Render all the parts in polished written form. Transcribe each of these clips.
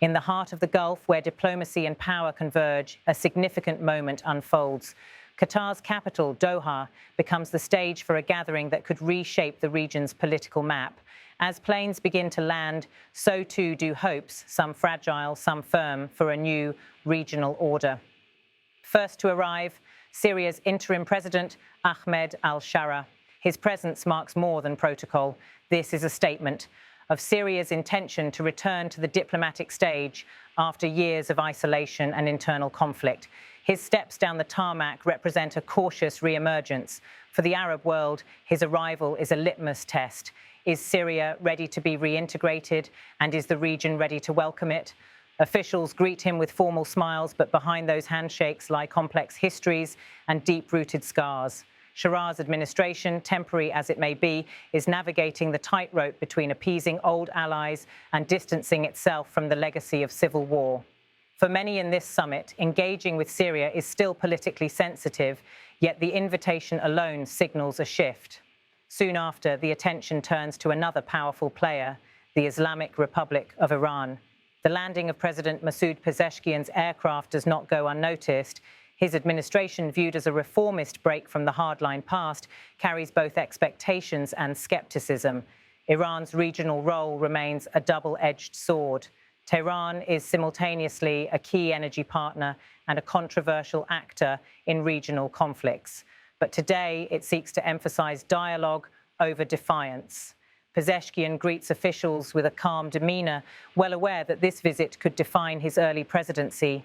In the heart of the Gulf, where diplomacy and power converge, a significant moment unfolds. Qatar's capital, Doha, becomes the stage for a gathering that could reshape the region's political map. As planes begin to land, so too do hopes, some fragile, some firm, for a new regional order. First to arrive, Syria's interim president, Ahmed al-Shara. His presence marks more than protocol. This is a statement of Syria's intention to return to the diplomatic stage after years of isolation and internal conflict. His steps down the tarmac represent a cautious re-emergence. For the Arab world, his arrival is a litmus test. Is Syria ready to be reintegrated, and is the region ready to welcome it? Officials greet him with formal smiles, but behind those handshakes lie complex histories and deep-rooted scars. Shara's administration, temporary as it may be, is navigating the tightrope between appeasing old allies and distancing itself from the legacy of civil war. For many in this summit, engaging with Syria is still politically sensitive, yet the invitation alone signals a shift. Soon after, the attention turns to another powerful player, the Islamic Republic of Iran. The landing of President Masoud Pezeshkian's aircraft does not go unnoticed. His administration, viewed as a reformist break from the hardline past, carries both expectations and skepticism. Iran's regional role remains a double-edged sword. Tehran is simultaneously a key energy partner and a controversial actor in regional conflicts. But today, it seeks to emphasize dialogue over defiance. Pezeshkian greets officials with a calm demeanor, well aware that this visit could define his early presidency.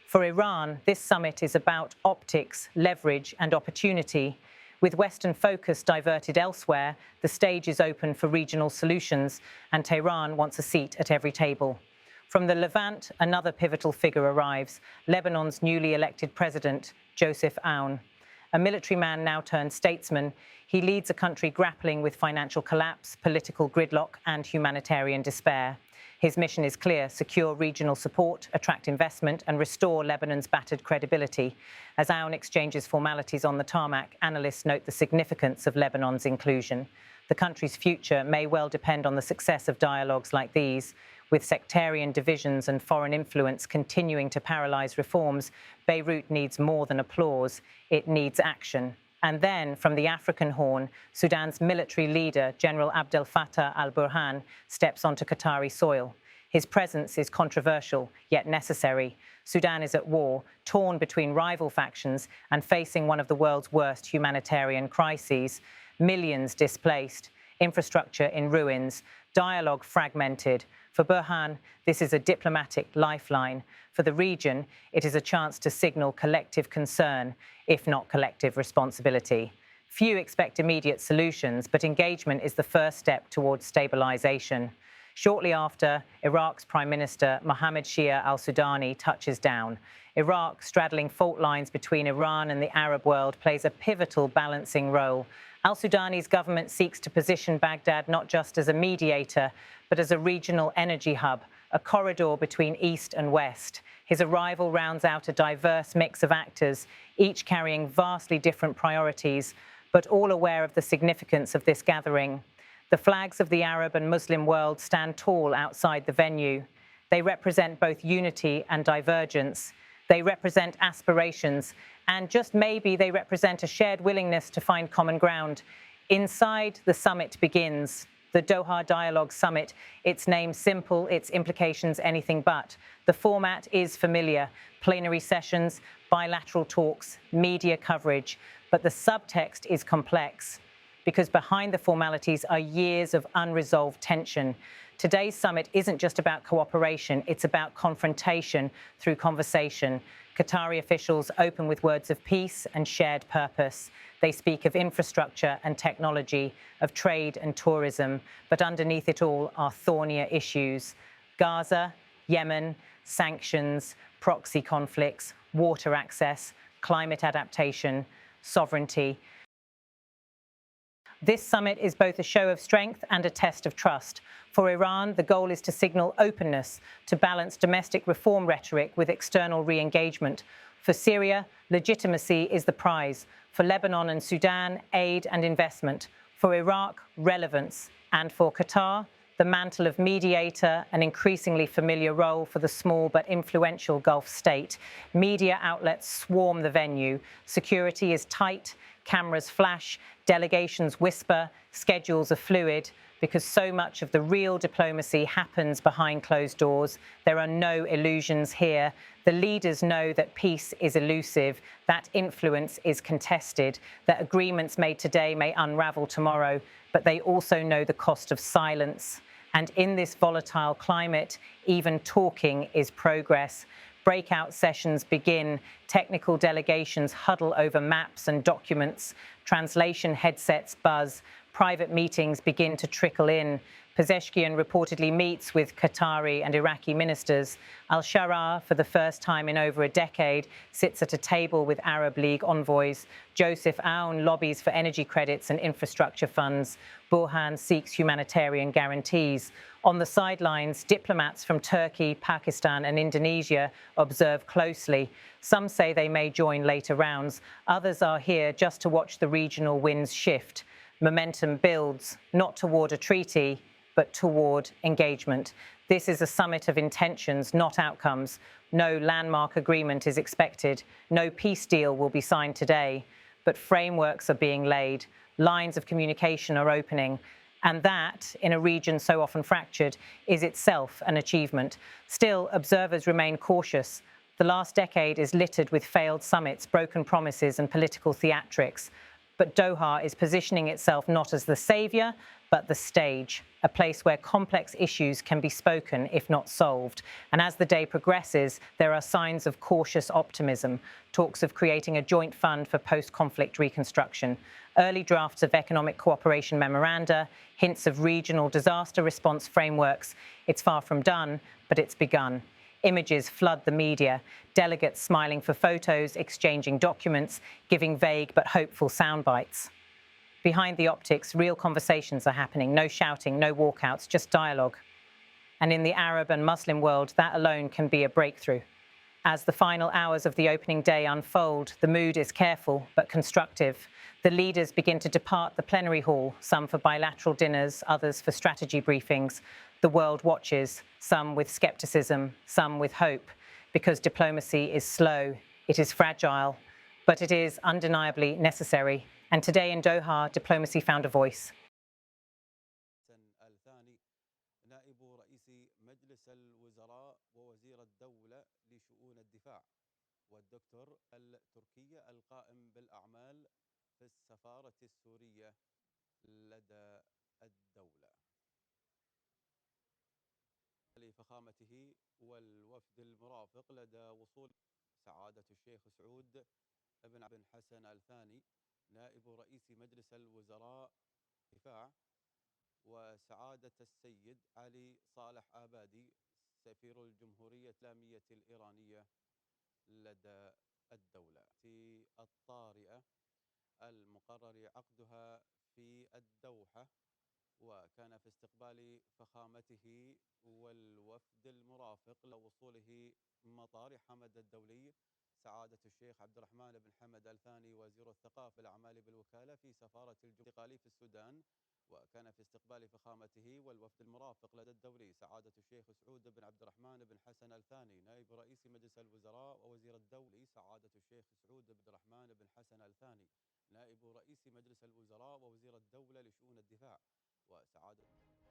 For Iran, this summit is about optics, leverage, and opportunity. With Western focus diverted elsewhere, the stage is open for regional solutions, and Tehran wants a seat at every table. From the Levant, another pivotal figure arrives, Lebanon's newly elected president, Joseph Aoun. A military man now turned statesman, he leads a country grappling with financial collapse, political gridlock, and humanitarian despair. His mission is clear: secure regional support, attract investment, and restore Lebanon's battered credibility. As Aoun exchanges formalities on the tarmac, analysts note the significance of Lebanon's inclusion. The country's future may well depend on the success of dialogues like these. With sectarian divisions and foreign influence continuing to paralyze reforms, Beirut needs more than applause. It needs action. And then, from the African Horn, Sudan's military leader, General Abdel Fattah al-Burhan, steps onto Qatari soil. His presence is controversial, yet necessary. Sudan is at war, torn between rival factions and facing one of the world's worst humanitarian crises. Millions displaced, infrastructure in ruins, dialogue fragmented. For Burhan, this is a diplomatic lifeline. For the region, it is a chance to signal collective concern, if not collective responsibility. Few expect immediate solutions, but engagement is the first step towards stabilization. Shortly after, Iraq's Prime Minister Mohammed Shia al-Sudani touches down. Iraq, straddling fault lines between Iran and the Arab world, plays a pivotal balancing role. Al-Sudani's government seeks to position Baghdad not just as a mediator, but as a regional energy hub, a corridor between East and West. His arrival rounds out a diverse mix of actors, each carrying vastly different priorities, but all aware of the significance of this gathering. The flags of the Arab and Muslim world stand tall outside the venue. They represent both unity and divergence. They represent aspirations, and just maybe they represent a shared willingness to find common ground. Inside, the summit begins. The Doha Dialogue Summit, its name simple, its implications anything but. The format is familiar: plenary sessions, bilateral talks, media coverage. But the subtext is complex, because behind the formalities are years of unresolved tension. Today's summit isn't just about cooperation, it's about confrontation through conversation. Qatari officials open with words of peace and shared purpose. They speak of infrastructure and technology, of trade and tourism, but underneath it all are thornier issues: Gaza, Yemen, sanctions, proxy conflicts, water access, climate adaptation, sovereignty. This summit is both a show of strength and a test of trust. For Iran, the goal is to signal openness, to balance domestic reform rhetoric with external re-engagement. For Syria, legitimacy is the prize. For Lebanon and Sudan, aid and investment. For Iraq, relevance. And for Qatar, the mantle of mediator, an increasingly familiar role for the small but influential Gulf state. Media outlets swarm the venue. Security is tight, cameras flash, delegations whisper, schedules are fluid. Because so much of the real diplomacy happens behind closed doors. There are no illusions here. The leaders know that peace is elusive, that influence is contested, that agreements made today may unravel tomorrow, but they also know the cost of silence. And in this volatile climate, even talking is progress. Breakout sessions begin, technical delegations huddle over maps and documents, translation headsets buzz, private meetings begin to trickle in. Pezeshkian reportedly meets with Qatari and Iraqi ministers. Al-Sharaa, for the first time in over a decade, sits at a table with Arab League envoys. Joseph Aoun lobbies for energy credits and infrastructure funds. Burhan seeks humanitarian guarantees. On the sidelines, diplomats from Turkey, Pakistan and Indonesia observe closely. Some say they may join later rounds. Others are here just to watch the regional winds shift. Momentum builds, not toward a treaty, but toward engagement. This is a summit of intentions, not outcomes. No landmark agreement is expected. No peace deal will be signed today. But frameworks are being laid. Lines of communication are opening. And that, in a region so often fractured, is itself an achievement. Still, observers remain cautious. The last decade is littered with failed summits, broken promises, and political theatrics. But Doha is positioning itself not as the savior, but the stage, a place where complex issues can be spoken, if not solved. And as the day progresses, there are signs of cautious optimism, talks of creating a joint fund for post-conflict reconstruction, early drafts of economic cooperation memoranda, hints of regional disaster response frameworks. It's far from done, but it's begun. Images flood the media, delegates smiling for photos, exchanging documents, giving vague but hopeful sound bites. Behind the optics, real conversations are happening, no shouting, no walkouts, just dialogue. And in the Arab and Muslim world, that alone can be a breakthrough. As the final hours of the opening day unfold, the mood is careful but constructive. The leaders begin to depart the plenary hall, some for bilateral dinners, others for strategy briefings. The world watches, some with skepticism, some with hope, because diplomacy is slow, it is fragile, but it is undeniably necessary. And today in Doha, diplomacy found a voice. نائب رئيس مجلس الوزراء ووزير الدولة لشؤون الدفاع والدكتور التركي القائم بالأعمال في السفارة السورية لدى الدولة لفخامته والوفد المرافق لدى وصول سعادة الشيخ سعود بن حسن الثاني نائب رئيس مجلس الوزراء دفاع وسعادة السيد علي صالح آبادي سفير الجمهورية الإسلامية الإيرانية لدى الدولة الطارئة المقرر عقدها في الدوحة وكان في استقبال فخامته والوفد المرافق لوصوله مطار حمد الدولي سعادة الشيخ عبد الرحمن بن حمد الثاني وزير الثقافة والأعمال بالوكالة في سفارة الانتقالي في السودان وكان في استقبال فخامته والوفد المرافق لدى الدولي سعادة الشيخ سعود بن عبد الرحمن بن حسن الثاني نائب رئيس مجلس الوزراء ووزير الدولي سعادة الشيخ سعود بن عبد الرحمن بن حسن الثاني نائب رئيس مجلس الوزراء ووزير الدولة لشؤون الدفاع وسعادة الشيخ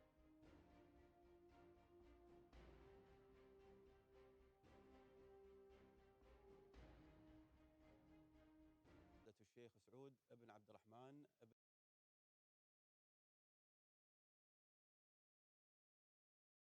سعود بن عبد الرحمن